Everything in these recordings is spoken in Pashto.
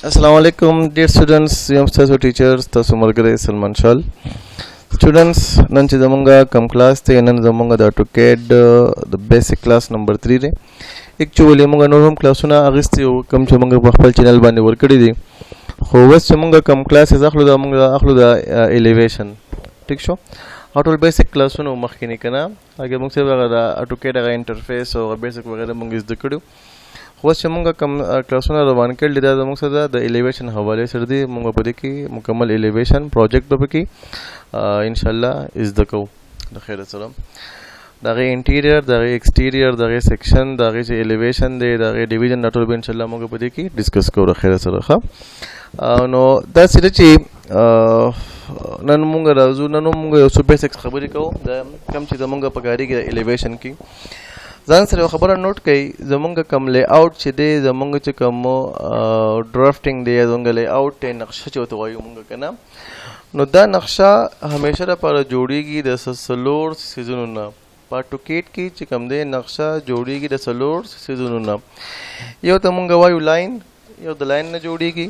Assalamualaikum dear students, youngsters or teachers, tasu margare Salman Shal. Students, nanchi zamanga kam class te nan zamanga da Autocad the basic class number 3 re. Actually munga normal class na agisti kam chamanga bakhpal channel bani workedi di. Ho was chamanga kam class is akhlu da elevation. ठीक शो आउटल basic class no makhani कना आगे मुंग से वगैरह Autocad का इंटरफेस और बेसिक वगैरह मुंग इस दिकड़ो होस्ट मुंगा कम क्लास नो रवान कर लिया मुंग से द एलिवेशन हवाले सर्दी मुंगा पदे की मुकम्मल एलिवेशन प्रोजेक्ट पे की इंशाल्लाह इस दको द खैर सलाम दागे इंटीरियर दागे एक्सटीरियर दागे सेक्शन दागे से एलिवेशन दे दागे डिवीजन नटोल भी इंशाल्लाह मुंगा पदे की डिस्कस करो खैर सलाम हाँ नो द सिरची नन मुंगा राजू ननो मुंगा यो सुबह से खबरी को कम चीज़ मुंगा पगारी के एलिवेशन की जान सर खबर नोट कई जमुंगा कम लेआउट चिदे जमुंगा च कम ड्राफ्टिंग दे जमुंगा लेआउट ते नक्शा चोतो वायु मुंगा कना नो दा नक्शा हमेशा रा पर जोड़ीगी द सलोर सीजनुना Autocad की चिकम दे नक्शा जोड़ीगी द सलोर सीजनुना यो तमुंगा वायु लाइन यो द लाइन न जोड़ीगी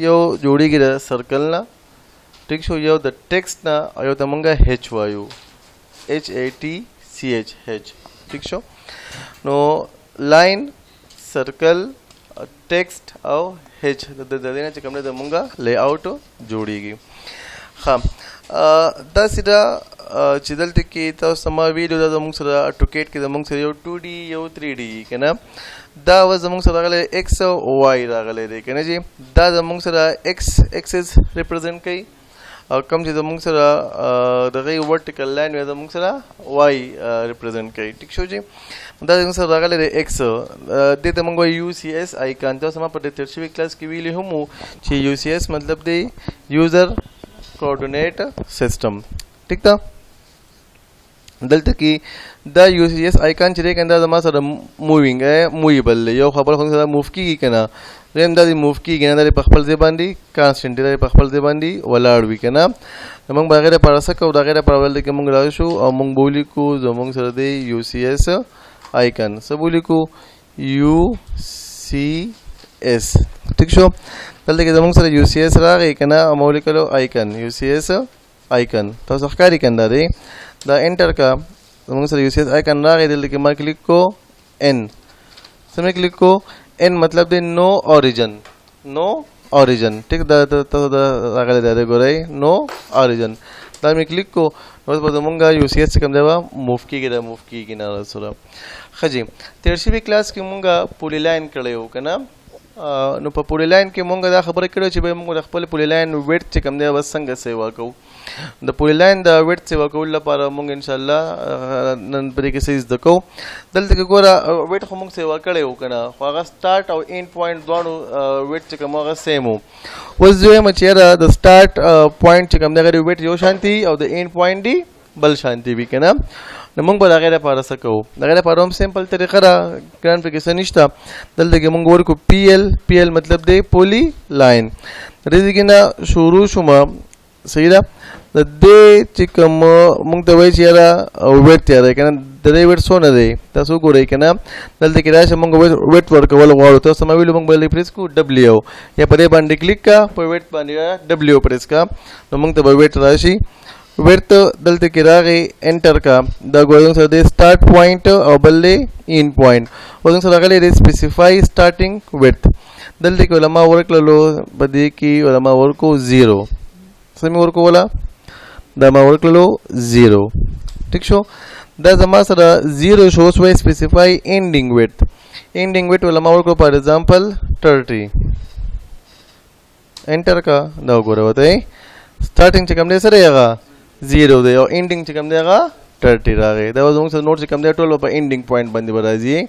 यो जोड़ीगी द सर्कल ना ठीक शो यो द टेक्स्ट ना यो तमुंगा H वायु HATCH H ठीक शो नो लाइन सर्कल टेक्स्ट और H देना चिकमने तमुंगा लेआउट जोड़ीगी हाँ दासिदा चिदल टिकी तो समा वीडियो दा मुंग सरा Autocad के मुंग सरा यो 2D यो 3D के ना दा वज मुंग सरा गले x और y रागले रे के ना जी दा मुंग सरा x एक्सिस रिप्रेजेंट कई और कम चीज़ मुंग सरा दगे वर्टिकल लाइन में मुंग सरा y रिप्रेजेंट कई ठीक शो जी दा मुंग सरा गले रे x दे तो मुंग UCS आइकन तो समा पर तेरहवीं क्लास की वीली हमू ची UCS मतलब दे यूजर कोऑर्डिनेट सिस्टम ठीक था दलते की द UCS आइकन चिरे के अंदर जमा सर मूविंग है मूवेबल यो खबर फंक्शन सर मूव की कना रेम दादी मूव की गना दादी पखपल से बांधी कांस्टेंट दादी पखपल से बांधी वलाड़ भी कना मंग बागेरे पारसक और दागेरे पारवल के मंग राशु और मंग बोली को जमंग सर दे UCS आइकन सब बोली को UCS ठीक शो दलते के जमंग सर UCS रागे कना अमौली कलो आइकन UCS आइकन तो सरकारी के अंदर है द एंटर का जमंग सर UCS आइकन रागे दलते के मार क्लिक को N समय क्लिक को N मतलब दे नो ओरिजिन ठीक द तो रागले दे गोरे नो ओरिजिन द में क्लिक को बस पर जमंगा UCS से कम देवा मूव की ना रसोला खजी तेरहवीं क्लास की मुंगा पुली लाइन करे हो कना नो पुली लाइन के मुंगा दा खबर करो छि बे मुंगा खपल पुली लाइन वेट से कम देवा बस संग सेवा को द पुली लाइन द वेट सेवा को ला पारा मुंगा इंशाल्लाह नन बरी के सेज दको दल तक गोरा वेट को मुंगा सेवा करे हो कना वागा स्टार्ट और एंड पॉइंट दोनों वेट से कम वागा सेम हो वस जो है मचेरा द स्टार्ट पॉइंट से कम देगा वेट यो शांति और द एंड पॉइंट दी बल शांति भी कना नमंग पर आगे पारा सको आगे पारा हम सिंपल तरीका रा ग्रांड पे किसे निष्ठा दल देखे मंग और को PL मतलब दे पोली लाइन रेजिकिना शुरू शुमा सही रा दे चिकम मंग तवे चिरा वेट त्यारा कना दरे वेट सोना दे तसो गोरे कना दल देखे राश मंग वेट वर्क वाला वालो तो समय विलो मंग बले प्रेस को W या परे बांडे क्लिक का पर वेट बांडे W प्रेस का नमंग तवे वेट राशि वेट दलते किरागे एंटर का the going sir they start point और बल्ले इन पॉइंट गोइंग सर अगले दे स्पेसिफाई स्टार्टिंग वेट दलते को लमा वर्क लो बदी की लमा वर्क को 0 समी वर्क वाला दमा वर्क लो 0 ठीक शो द जमा सर 0 शोस वे specify ending wait Lama work for example 30 एंटर का द गोरे होते स्टार्टिंग से कम दे सर आएगा 0 दे और एंडिंग से कम देगा 30 रागे दैट वाज उनसे नोट से कम देगा 12 पर एंडिंग पॉइंट बंदी बता जी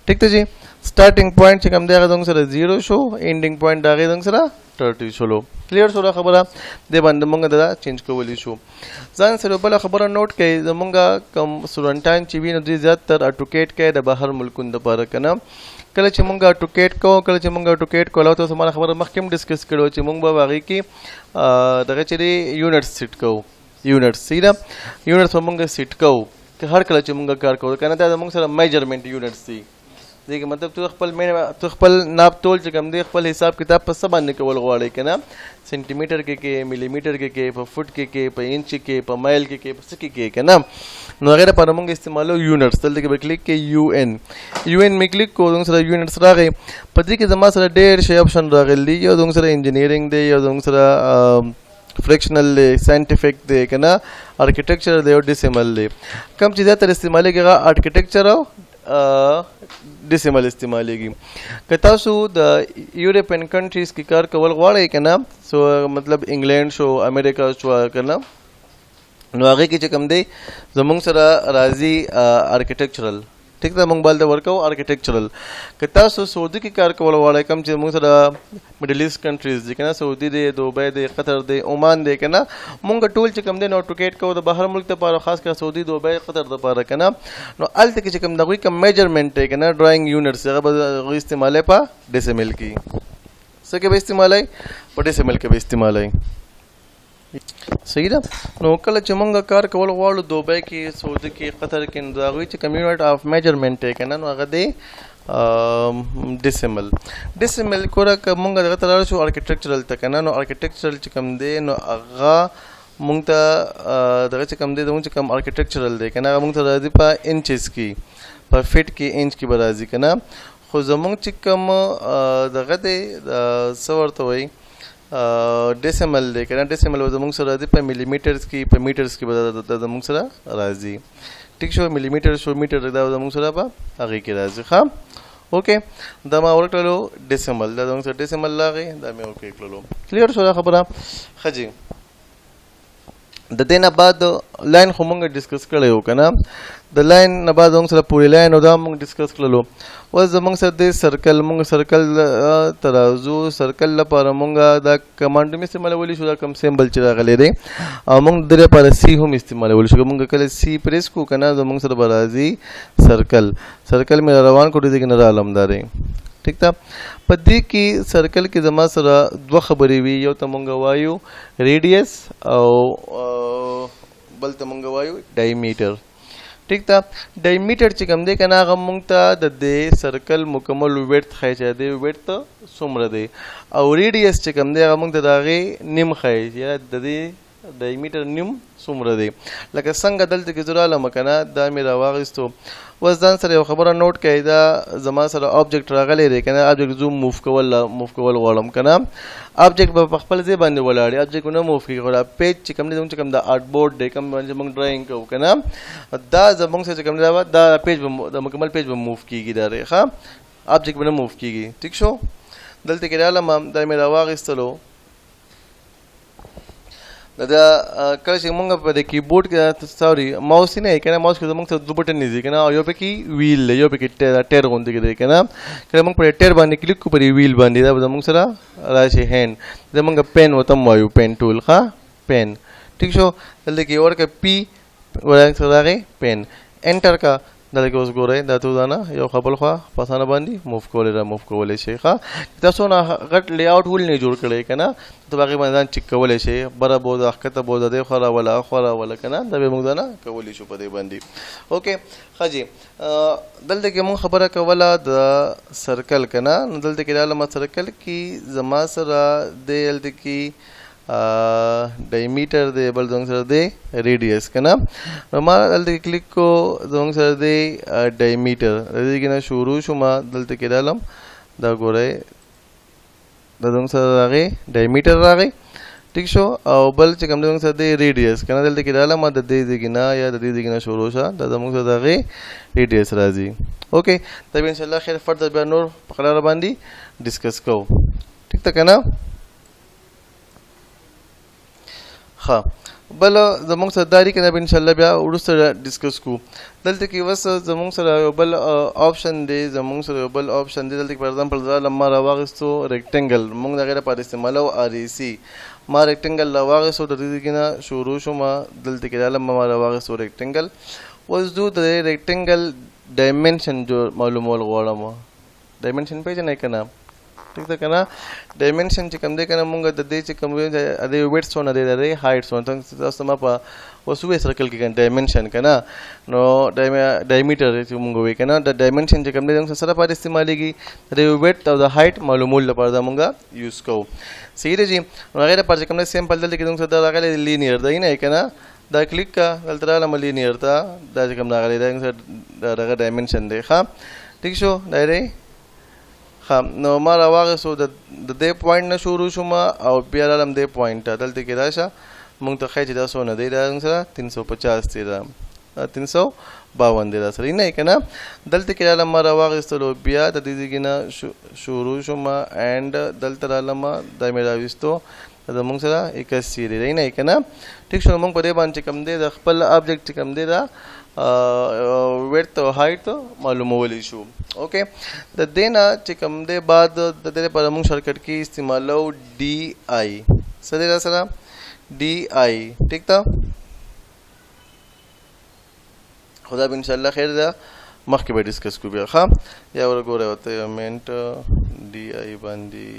ठीक तो जी स्टार्टिंग पॉइंट से कम देगा दोंग सर 0 शो एंडिंग पॉइंट आगे दोंग सर 30 शो क्लियर सोरा खबर दे बंद मंगा दादा चेंज को बोली शो जान सर बला खबर नोट के जमंगा कम स्टूडेंटान चिवी नदी ज्यादातर Autocad के द बाहर मुल्कुन द पर कना कल चिमंगा Autocad को लाओ तो हमारा खबर मखकम डिस्कस करो चिमंगा बागी की दगे चली यूनिट सीट को यूनिट सीरा यूनिट मंगा सीट को हर कल चिमंगा कार को कना दा मंग सर मेजरमेंट यूनिट सी دې کې مطلب تو خپل ناپ تول چې کوم دی خپل حساب کتاب په څه باندې کول غواړئ که نه سنټي میټر کې ملي میټر کې په فوټ کې په انچ کې په مایل کې په څه کې که نه نو هغې لپاره موږ استعمالو یونټس دلته کې به کلیک کې UN مې کلیک کوو زموږ سره یونټس راغی په دې کې زما سره ډېر شی اپشن راغلی دی یو زموږ سره انجینیرینګ دی یو زموږ سره فرکشنل دی ساینټیفک دی که نه آرکیټیکچر دی او ډیسیمل دی کوم چې زیاتره استعمالیږي هغه آرکیټیکچر او ډیسیمل استعمالیږي که تاسو د یورپین کنټریز کې کار کول غواړئ که نه سو مطلب انګلینډ شو امریکا شو که نه نو هغې کې چې کوم دی زموږ سره راځي آرکیټیکچرل ٹھیک ده موږ بل ته ورکوو آرکیټیکچرل که تاسو سعودي کې کار کول غواړئ کوم چې موږ سره میډل ایسټ کنټریز دي که نه سعودي دی دوبۍ دی قطر دی عمان دی که نه موږ ټول چې کوم دی نو ټوکیټ کوو د بهر ملک دپاره خاص کر سعودي دوبۍ قطر دپاره که نه نو هلته کې چې کوم د هغوی کوم میجرمنټ دی که نه ډراینګ یونټس هغه به هغوی استعمالی په ډیسیمل کې څه کې به استعمالی په ډیسیمل کې به استعمالی صحیح ده نو کله چې موږ کار کول غواړو دوبۍ کې سعودي کې قطر کې نو د هغوی چې کوم یونټ آف میجرمنټ دی که نه نو هغه دی ډیسیمل کوره که موږ دغه ته لاړ شو آرکیټیکچرل ته که نه نو آرکیټیکچرل چې کوم دی نو هغه موږ ته دغه چې کوم دی زموږ چې کوم آرکیټیکچرل دی که نه هغه موږ ته راځي په انچز کې په فټ کې انچ کې به راځي که نه خو زموږ چې کوم دغه دی څه ورته وایي ډیسیمل دی که نه ډیسیمل به زموږ سره راځي په ملي میټرز کې په میټرز کې به زموږ سره راځي ٹھیک شو ملي میټر شو میټر دا زموږ سره به هغې کې راځي ښه اوکې دا ما ورکړلو ډیسیمل دا زموږ سره ډیسیمل راغی دا مې ورکړی کړلو کلیر شو دا خبره ښه جي د دې نه بعد لاین خو مونږ ډسکس کړی و که نه د لاین نه بعد زموږ سره پورې لاین او دا مونږ ډسکس کړلو اوس زموږ سره د سرکل مونږ سرکل ته راځو سرکل لپاره مونږ دا کمانډ هم استعمالولی شو دا کوم سیمبل چې راغلی دی او مونږ د دې لپاره سی هم استعمالولی شو که مونږ کله سی پریس کړو که نه زموږ سره به راځي سرکل مې را روان کړو دې کې نه رالم دا دی ٹھیک ده په دې کې سرکل کې زما سره دوه خبرې وي یو ته مونږ وایو ریډیس او بل ته مونږ وایو ډایمیټر ٹھیک ده ډایمیټر چې کوم دی که نه هغه مونږ ته د دې سرکل مکمل ویډت ښایي چې د دې ویډت څومره دی او ریډیس چې کوم دی هغه مونږ ته د هغې نیم ښایي یا د دې ډایمیټر نیم څومره دی لکه څنګه دلته کې زه رالم که نه دا مې راواخیستو اوس ځان سره یو خبره نوټ کړئ دا زما سره آبجیکټ راغلی دی که نه آبجیکټ زه موف کول غواړم که نه آبجیکټ به په خپل ځای باندې ولاړ وي آبجیکټ نه موف کېږي خو دا پیج چې کوم دی زموږ چې کوم د آرټ بورډ دی کوم باندې موږ ډرایینګ کوو که نه دا زموږ سره چې کوم دی دا پیج به د مکمل پیج به موف کېږي دا دی ښه آبجیکټ به نه موف کېږي ټیک شو دلته کې رالم دا مې راواخیستلو دا کله چې موږ په د کیبورډ کې سوري ماوس نه که نه ماوس کې زموږ سره دوه بټن دي که نه او یو پکې ویل دی یو پکې ټیر غوندې کې دی که نه کله موږ په ټیر باندې کلیک کړو پر ویل باندې دا به زموږ سره راشي هینډ زموږ پین ورته هم وایو پین ټول ښه پین ټیک شو دلته کې ورکړه پی سره راغی پین انټر کا دلته کې اوس ګورئ دا تو دا نه یو خپل خوا په اسانه باندې موف کولی شئ ښه تاسو نه غټ لی آوټ ول نه جوړ کړی که نه ته به هغې باندې ځان چک کولی شئ بره بوځه ښکته بوځه دی خوا راوله اخوا راوله که نه دا به موږ دا نه کولی شو په دې باندې اوکې ښه جي دلته کې موږ خبره کوله د سرکل که نه نو دلته کې رالم سرکل کې زما سره دی هلته کې ډایمیټر دی بل زموږ سره دی ریډیس که نه نو ما دلته کې کلیک کو زموږ سره دی ډایمیټر د دې کې نه شروع شوم دلته کې رالم دا ګورئ دا زموږ سره راغی ډایمیټر راغی ٹھیک شو او بل چې کوم دی زموږ سره دی ریډیس که نه دلته کې رالم د دې ځای کې نه یا د دې ځای کې نه شروع شه دا زموږ سره د هغې ریډیس راځي اوکې دا به انشاءالله خیر فردر بیا نور په قراره باندې ډسکس کوو ٹھیک ده که نه ښه بل زموږ سره داري که نه به انشاءالله بیا وروسته ډسکس کوو دلته کې بس زموږ سره یو بل آپشن دی دلته کې فار ایگزامپل زه ما راواخیستو ریکټینګل موږ د هغې لپاره استعمالوو REC ما ریکټینګل راواخیستو د دې کې نه شروع شوم دلته کې رالم ما راواخیستو ریکټینګل اوس زه د ریکټینګل ډایمنشن معلومول غواړم ډایمنشن پېژنئ که نه ٹھیک ده کنه ډایمنشن چې کوم دی کنه مونږ د دې چې کوم دی ویډث څونه دی د هایټ څونه تاسو ما په وسوې سرکل کې کنه ډایمنشن کنه نو ډایمیټر چې مونږ وی کنه د ډایمنشن چې کوم دی موږ سره په استعمالېږي د ویډث او د هایټ معلومول لپاره دا مونږ یوز کوو صحیح دی جی نو هغه په کوم سیمپل دلته کې موږ سره راغلی لینیر دی نه کنه دا کلیک کا دلته رااله لینیر ته دا چې کوم راغلی دا دغه ډایمنشن دی ښه ٹھیک شو دا دی نو ما راواغستو د دې پوینټ نه شروع شوم او بیا رالم دې پوینټ ته دلته کې راشه مونږ ته ښایي چې دا څونه دی دا سره 350 دی دا 352 دی دا سره نه که نه دلته کې رالم ما راواغستلو بیا د دې ځای نه شروع شوم اینډ دلته رالم دا مې راویستو دا مونږ سره 81 دی نه که نه ټیک شو مونږ په دې باندې چې کوم دی د خپل آبجیکټ چې کوم دی دا ویډث او هایټ معلومولی شو اوکے د دې نه چې کوم دی بعد د دې لپاره موږ شارټکټ کې استعمالو ډي آی څه دی سره ډي آی ټیک ده خدا به انشاءالله خیر ده مخکې به ډسکس کوو بیا ښه یا ورګوره ورته منټ ډي آی باندې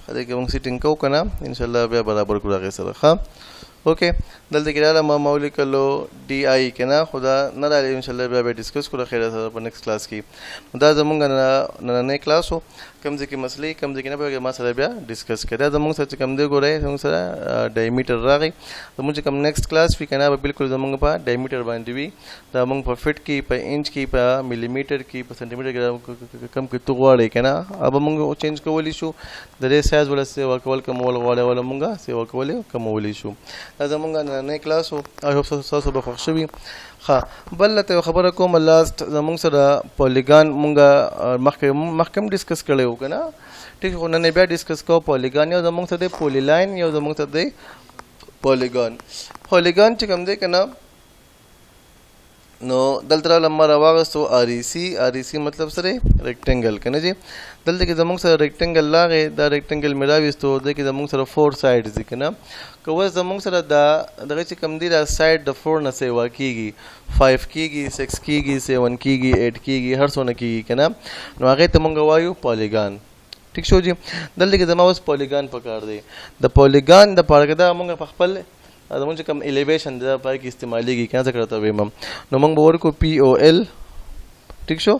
خدای کې موږ سیټینګ کوو که نه انشاءالله بیا برابر کړو هغې سره ښه اوکے دلته کې رااله ما ولیکلو ډي آی که نه خو دا نه راغلی انشاءالله بیا به ډسکس کړو خیر سره په نیکسټ کلاس کې دا زمونږ نننی کلاس و کوم ځای کې مسلې کوم ځای کې نه پوهېږي ما سره بیا ډسکس کړی دا زمونږ سره چې کوم دی ګورئ زمونږ سره ډایمیټر راغی زمونږ چې کوم نیکسټ کلاس وي که نه به بالکل زمونږ په ډایمیټر باندې وي دا مونږ په فټ کې په انچ کې په ملیمیټر کې په سنټیمیټر کې کم کې تو غواړئ که نه اب مونږ چینج کولی شو د دې سایز ولا سیوا کول کمول غواړئ ولا مونږ سیوا کول کمولی شو دا زمونږ نننی کلاس و آی هوپ ستاسو به خوښ شوي ښه بل ته خبره کوم لاست زمونږ سره پولیګان مونږ مخکې هم ډسکس کړی و که نه ټیک خو نن بیا ډسکس کوو پولیګان یو زمونږ سره دی پولی لاین یو زمونږ سره دی پولیګان چې کوم دی که نه نو دلته رااله ما راواغستو آر ای سی مطلب سره ریکټنګل که نه جی دلته کې زمونږ سره ریکټنګل راغی دا ریکټنګل مې راویستو دلته کې زمونږ سره 4 سایډز دي که نه که اوس زمونږ سره دا دغه چې کوم دی دا سایډ د 4 نه سیوا کېږي 5 کېږي 6 کېږي 7 کېږي 8 کېږي هر څونه کېږي که نه نو هغې ته مونږ وایو پولیګان ټیک شو جی دلته کې زما اوس پولیګان پکار دی د پولیګان د پاره دا مونږ په خپل زمونږ چې کوم الیویشن د پاره کې استعمالیږي که نه ځکه راته ویم نو مونږ به ورکو پی او ایل ټیک شو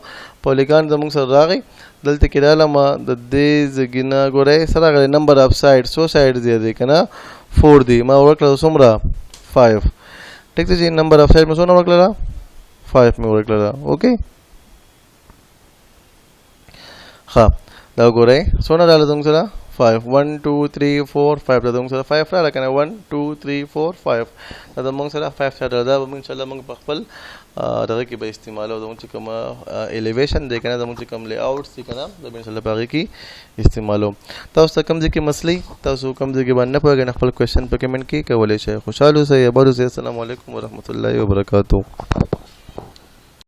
پولیګان زمونږ سره راغی دلته کې رالم د دې ځای نه ګورئ سره راغلی نمبر آف سایډ څو سایډ دی که نه 4 دی ما ورکړه څومره 5 ټیک دی جی نمبر آف سایډ مې څونه ورکړله 5 مې ورکړله اوکې ښه دا ګورئ څونه راغله زموږ سره 5 1 2 3 4 5 دا زموږ سره 5 راغله که نه 1 2 3 4 5 دا زموږ سره 5 راغله دا به انشاءالله موږ په خپل دغه کې به استعمالو زموږ چې کوم الیویشن دی که نه زموږ چې کوم لی آوټس دي که نه دا به انشاءالله په هغې کې استعمالو تاسو ته کوم ځای کې مسلې تاسو کوم ځای کې باندې نه پوهېږئ خپل کوېشن په کمنټ کې کولی شئ خوشحال اوسئ اباد اوسئ السلام علیکم ورحمة الله وبرکاتو